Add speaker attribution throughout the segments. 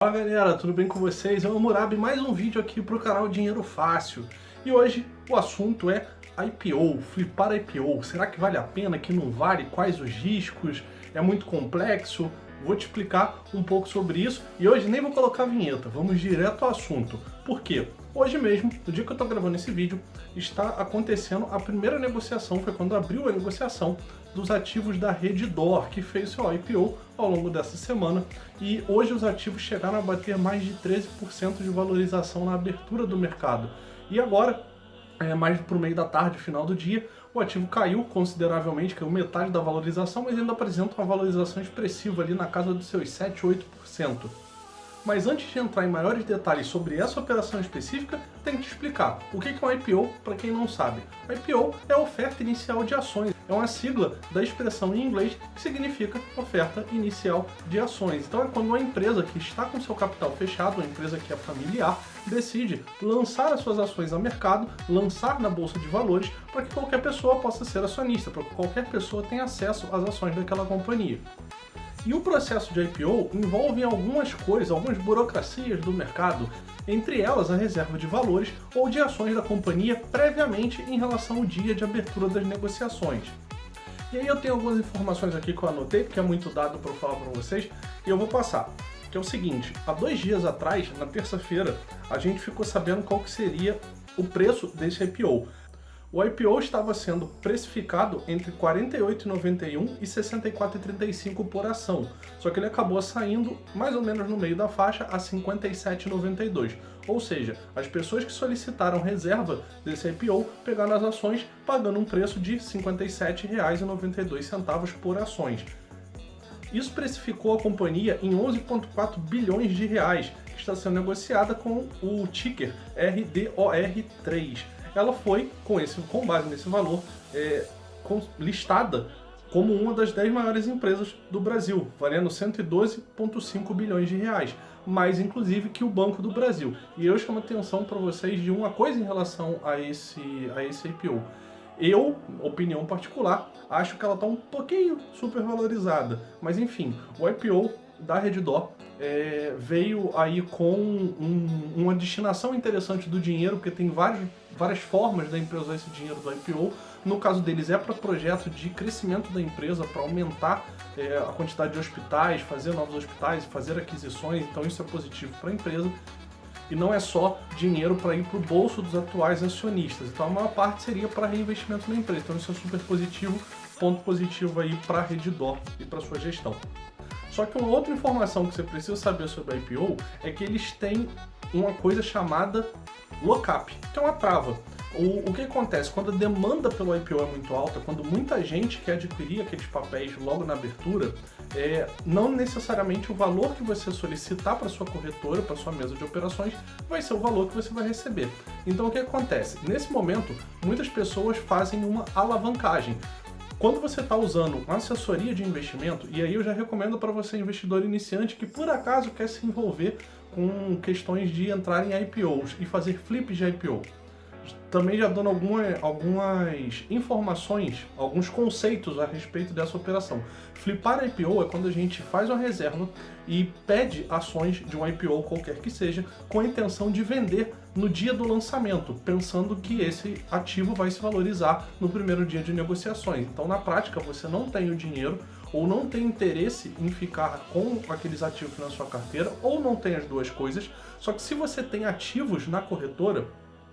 Speaker 1: Fala galera, tudo bem com vocês? Eu, Murabi, mais um vídeo aqui pro canal Dinheiro Fácil. E hoje o assunto é IPO, flipar IPO. Será que vale a pena, que não vale? Quais os riscos? É muito complexo? Vou te explicar um pouco sobre isso. E hoje nem vou colocar vinheta, vamos direto ao assunto. Por quê? Hoje mesmo, no dia que eu tô gravando esse vídeo, está acontecendo a primeira negociação, foi quando abriu a negociação dos ativos da Redditor, que fez seu IPO ao longo dessa semana, e hoje os ativos chegaram a bater mais de 13% de valorização na abertura do mercado. E agora, mais pro meio da tarde, final do dia, o ativo caiu consideravelmente, caiu metade da valorização, mas ainda apresenta uma valorização expressiva ali na casa dos seus 7, 8%. Mas antes de entrar em maiores detalhes sobre essa operação específica, tem que te explicar o que é um IPO para quem não sabe. O IPO é a oferta inicial de ações, é uma sigla da expressão em inglês que significa oferta inicial de ações. Então é quando uma empresa que está com seu capital fechado, uma empresa que é familiar, decide lançar as suas ações ao mercado, lançar na bolsa de valores, para que qualquer pessoa possa ser acionista, para que qualquer pessoa tenha acesso às ações daquela companhia. E o processo de IPO envolve algumas coisas, algumas burocracias do mercado, entre elas a reserva de valores ou de ações da companhia previamente em relação ao dia de abertura das negociações. E aí eu tenho algumas informações aqui que eu anotei, porque é muito dado para eu falar para vocês, e eu vou passar. Que é o seguinte, há 2 dias atrás, na terça-feira, a gente ficou sabendo qual que seria o preço desse IPO. O IPO estava sendo precificado entre R$ 48,91 e R$ 64,35 por ação, só que ele acabou saindo mais ou menos no meio da faixa a R$ 57,92. Ou seja, as pessoas que solicitaram reserva desse IPO pegaram as ações pagando um preço de R$ 57,92 por ações. Isso precificou a companhia em 11,4 bilhões de reais, que está sendo negociada com o ticker RDOR3. Ela foi, com base nesse valor, listada como uma das 10 maiores empresas do Brasil, valendo 112,5 bilhões de reais, mais inclusive que o Banco do Brasil. E eu chamo a atenção para vocês de uma coisa em relação a esse IPO. Eu, opinião particular, acho que ela está um pouquinho supervalorizada, mas enfim, o IPO da Redditor veio aí com uma destinação interessante do dinheiro, porque tem várias formas da empresa usar esse dinheiro do IPO. No caso deles é para projeto de crescimento da empresa, para aumentar a quantidade de hospitais, fazer novos hospitais, fazer aquisições, então isso é positivo para a empresa. E não é só dinheiro para ir para o bolso dos atuais acionistas, então a maior parte seria para reinvestimento na empresa, então isso é super positivo, ponto positivo aí para a Redditor e para sua gestão. Só que uma outra informação que você precisa saber sobre a IPO é que eles têm uma coisa chamada lock-up, que é uma trava. O que acontece? Quando a demanda pelo IPO é muito alta, quando muita gente quer adquirir aqueles papéis logo na abertura, não necessariamente o valor que você solicitar para sua corretora, para sua mesa de operações, vai ser o valor que você vai receber. Então o que acontece? Nesse momento, muitas pessoas fazem uma alavancagem. Quando você está usando uma assessoria de investimento, e aí eu já recomendo para você, investidor iniciante, que por acaso quer se envolver com questões de entrar em IPOs e fazer flips de IPO. Também já dando algumas informações, alguns conceitos a respeito dessa operação. Flipar IPO é quando a gente faz uma reserva e pede ações de um IPO qualquer que seja, com a intenção de vender no dia do lançamento, pensando que esse ativo vai se valorizar no primeiro dia de negociações. Então, na prática, você não tem o dinheiro ou não tem interesse em ficar com aqueles ativos na sua carteira, ou não tem as duas coisas, só que se você tem ativos na corretora,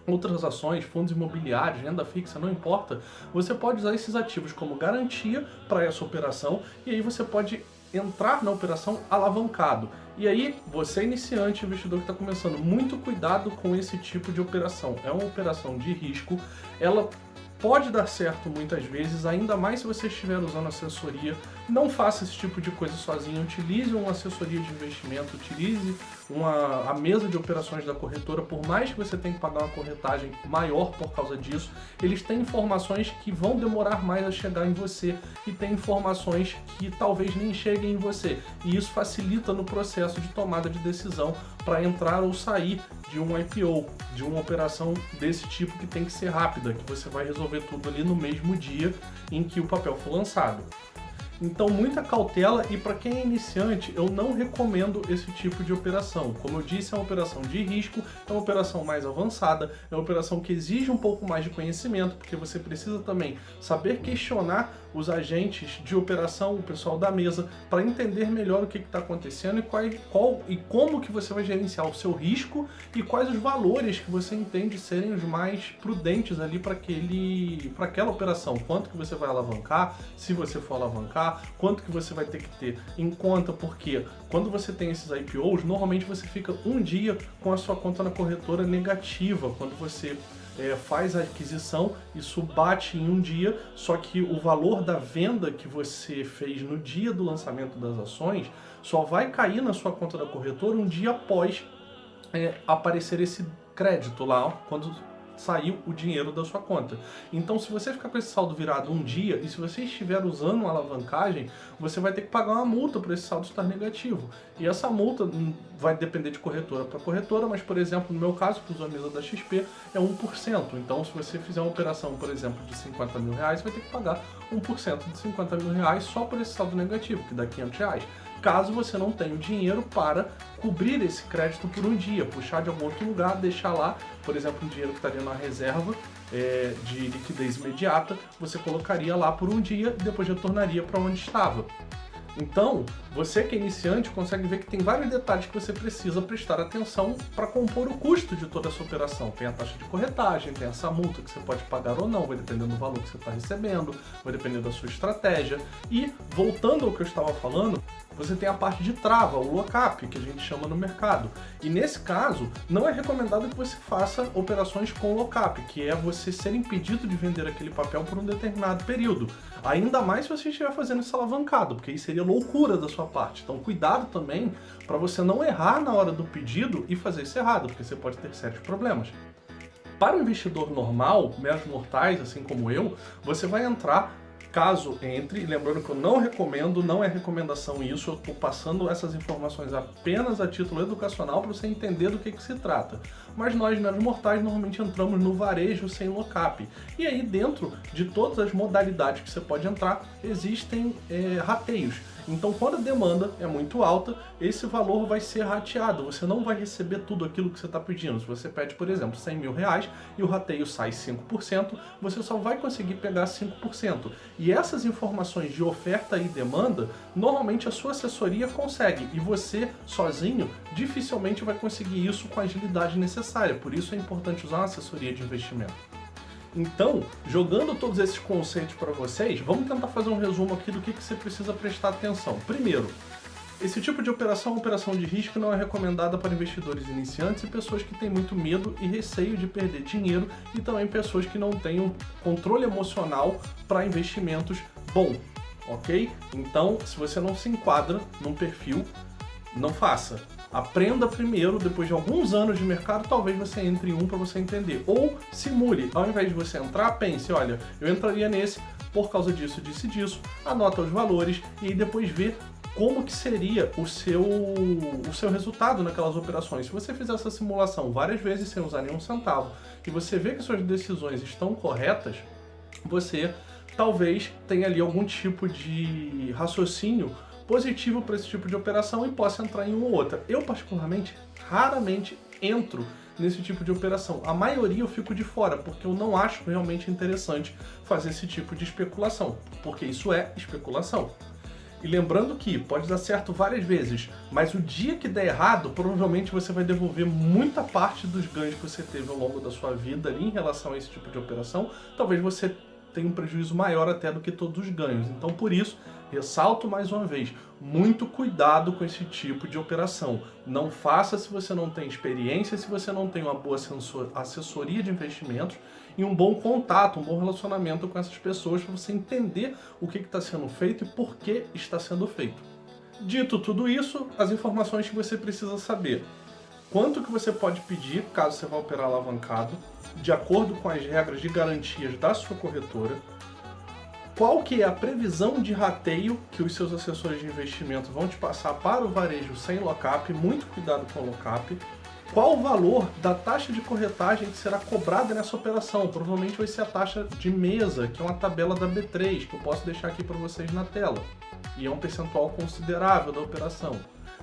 Speaker 1: outras ações, fundos imobiliários, renda fixa, não importa, você pode usar esses ativos como garantia para essa operação e aí você pode entrar na operação alavancado. E aí, você iniciante, investidor que está começando, muito cuidado com esse tipo de operação. É uma operação de risco, ela pode dar certo muitas vezes, ainda mais se você estiver usando assessoria. Não faça esse tipo de coisa sozinho, utilize uma assessoria de investimento, utilize a mesa de operações da corretora, por mais que você tenha que pagar uma corretagem maior por causa disso, eles têm informações que vão demorar mais a chegar em você e tem informações que talvez nem cheguem em você, e isso facilita no processo de tomada de decisão para entrar ou sair de um IPO, de uma operação desse tipo que tem que ser rápida, que você vai resolver tudo ali no mesmo dia em que o papel for lançado. Então, muita cautela, e para quem é iniciante, eu não recomendo esse tipo de operação. Como eu disse, é uma operação de risco, é uma operação mais avançada, é uma operação que exige um pouco mais de conhecimento, porque você precisa também saber questionar os agentes de operação, o pessoal da mesa, para entender melhor o que está acontecendo e como que você vai gerenciar o seu risco e quais os valores que você entende serem os mais prudentes ali para aquela operação. Quanto que você vai alavancar, se você for alavancar, quanto que você vai ter que ter em conta, porque quando você tem esses IPOs, normalmente você fica um dia com a sua conta na corretora negativa. Quando você faz a aquisição, isso bate em um dia, só que o valor da venda que você fez no dia do lançamento das ações só vai cair na sua conta da corretora um dia após aparecer esse crédito lá, quando saiu o dinheiro da sua conta. Então, se você ficar com esse saldo virado um dia e se você estiver usando uma alavancagem, você vai ter que pagar uma multa por esse saldo estar negativo. E essa multa vai depender de corretora para corretora, mas, por exemplo, no meu caso, que uso a mesa da XP, é 1%. Então, se você fizer uma operação, por exemplo, de 50 mil reais, você vai ter que pagar 1% de 50 mil reais só por esse saldo negativo, que dá 500 reais. Caso você não tenha o dinheiro para cobrir esse crédito por um dia, puxar de algum outro lugar, deixar lá, por exemplo, um dinheiro que estaria na reserva de liquidez imediata, você colocaria lá por um dia e depois retornaria para onde estava. Então, você que é iniciante consegue ver que tem vários detalhes que você precisa prestar atenção para compor o custo de toda essa operação. Tem a taxa de corretagem, tem essa multa que você pode pagar ou não, vai depender do valor que você está recebendo, vai depender da sua estratégia. E, voltando ao que eu estava falando, você tem a parte de trava, o lock-up, que a gente chama no mercado. E nesse caso, não é recomendado que você faça operações com lock-up, que é você ser impedido de vender aquele papel por um determinado período. Ainda mais se você estiver fazendo isso alavancado, porque aí seria loucura da sua parte. Então cuidado também para você não errar na hora do pedido e fazer isso errado, porque você pode ter sérios problemas. Para o investidor normal, meros mortais, assim como eu, você vai entrar. Caso entre, lembrando que eu não recomendo, não é recomendação isso, eu estou passando essas informações apenas a título educacional para você entender do que se trata. Mas nós, meros mortais, normalmente entramos no varejo sem lock-up. E aí, dentro de todas as modalidades que você pode entrar, existem rateios. Então, quando a demanda é muito alta, esse valor vai ser rateado. Você não vai receber tudo aquilo que você está pedindo. Se você pede, por exemplo, 100 mil reais e o rateio sai 5%, você só vai conseguir pegar 5%. E essas informações de oferta e demanda, normalmente a sua assessoria consegue. E você, sozinho, dificilmente vai conseguir isso com a agilidade necessária. Por isso é importante usar uma assessoria de investimento. Então, jogando todos esses conceitos para vocês, vamos tentar fazer um resumo aqui do que você precisa prestar atenção. Primeiro, esse tipo de operação é uma operação de risco, não é recomendada para investidores iniciantes e pessoas que têm muito medo e receio de perder dinheiro e também pessoas que não têm um controle emocional para investimentos bom, ok? Então, se você não se enquadra num perfil, não faça. Aprenda primeiro, depois de alguns anos de mercado, talvez você entre em um para você entender. Ou simule, ao invés de você entrar, pense, olha, eu entraria nesse por causa disso, disso, anota os valores e aí depois vê como que seria o seu resultado naquelas operações. Se você fizer essa simulação várias vezes sem usar nenhum centavo e você vê que suas decisões estão corretas, você talvez tenha ali algum tipo de raciocínio positivo para esse tipo de operação e possa entrar em uma ou outra. Eu, particularmente, raramente entro nesse tipo de operação. A maioria eu fico de fora, porque eu não acho realmente interessante fazer esse tipo de especulação, porque isso é especulação. E lembrando que pode dar certo várias vezes, mas o dia que der errado, provavelmente você vai devolver muita parte dos ganhos que você teve ao longo da sua vida ali em relação a esse tipo de operação. Talvez você tenha um prejuízo maior até do que todos os ganhos. Então, por isso, ressalto mais uma vez, muito cuidado com esse tipo de operação. Não faça se você não tem experiência, se você não tem uma boa assessoria de investimentos e um bom contato, um bom relacionamento com essas pessoas para você entender o que está sendo feito e por que está sendo feito. Dito tudo isso, as informações que você precisa saber. Quanto que você pode pedir caso você vá operar alavancado, de acordo com as regras de garantias da sua corretora. Qual que é a previsão de rateio que os seus assessores de investimento vão te passar para o varejo sem lock-up, muito cuidado com o lock-up. qual o valor da taxa de corretagem que será cobrada nessa operação. Provavelmente vai ser a taxa de mesa, que é uma tabela da B3, que eu posso deixar aqui para vocês na tela. E é um percentual considerável da operação.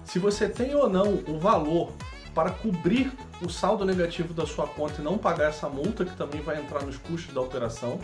Speaker 1: Se você tem ou não um valor para cobrir o saldo negativo da sua conta e não pagar essa multa, que também vai entrar nos custos da operação.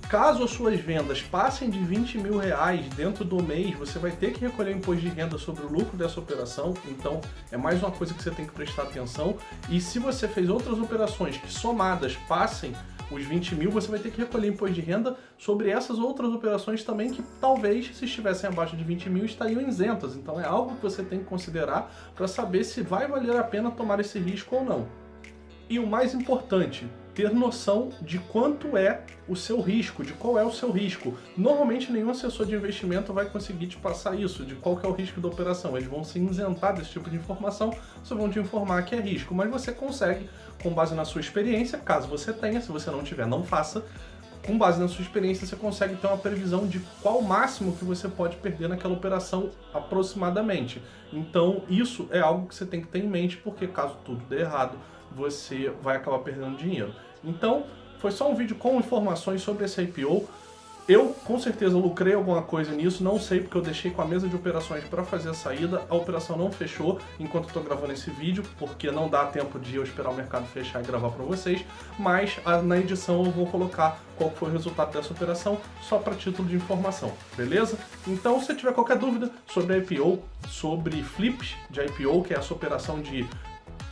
Speaker 1: Caso as suas vendas passem de 20 mil reais dentro do mês, você vai ter que recolher imposto de renda sobre o lucro dessa operação, então é mais uma coisa que você tem que prestar atenção. E se você fez outras operações que somadas passem os 20 mil, você vai ter que recolher imposto de renda sobre essas outras operações também que talvez, se estivessem abaixo de 20 mil, estariam isentas. Então é algo que você tem que considerar para saber se vai valer a pena tomar esse risco ou não. E o mais importante, ter noção de quanto é o seu risco, de qual é o seu risco. Normalmente nenhum assessor de investimento vai conseguir te passar isso, de qual que é o risco da operação. Eles vão se isentar desse tipo de informação, só vão te informar que é risco, mas você consegue, com base na sua experiência, caso você tenha, se você não tiver, não faça, com base na sua experiência você consegue ter uma previsão de qual o máximo que você pode perder naquela operação aproximadamente. Então isso é algo que você tem que ter em mente, porque caso tudo dê errado, você vai acabar perdendo dinheiro. Então, foi só um vídeo com informações sobre esse IPO. Eu, com certeza, lucrei alguma coisa nisso, não sei porque eu deixei com a mesa de operações para fazer a saída. A operação não fechou enquanto eu estou gravando esse vídeo, porque não dá tempo de eu esperar o mercado fechar e gravar para vocês, mas na edição eu vou colocar qual foi o resultado dessa operação, só para título de informação, beleza? Então, se tiver qualquer dúvida sobre a IPO, sobre flips de IPO, que é essa operação de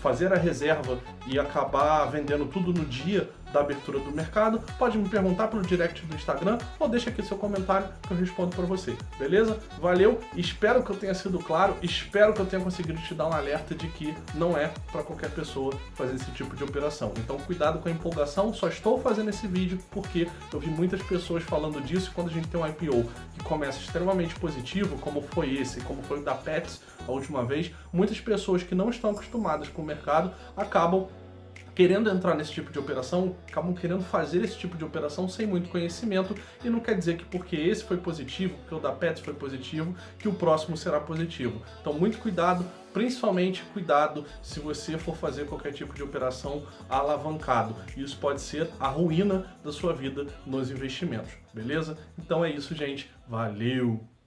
Speaker 1: fazer a reserva e acabar vendendo tudo no dia da abertura do mercado, pode me perguntar pelo direct do Instagram ou deixa aqui seu comentário que eu respondo para você, beleza? Valeu, espero que eu tenha sido claro, espero que eu tenha conseguido te dar um alerta de que não é para qualquer pessoa fazer esse tipo de operação. Então cuidado com a empolgação, só estou fazendo esse vídeo porque eu vi muitas pessoas falando disso e quando a gente tem um IPO que começa extremamente positivo, como foi esse, como foi o da Pets a última vez, muitas pessoas que não estão acostumadas com o mercado acabam querendo entrar nesse tipo de operação, acabam querendo fazer esse tipo de operação sem muito conhecimento, e não quer dizer que porque esse foi positivo, porque o da Pets foi positivo, que o próximo será positivo. Então muito cuidado, principalmente cuidado se você for fazer qualquer tipo de operação alavancado. Isso pode ser a ruína da sua vida nos investimentos, beleza? Então é isso, gente. Valeu!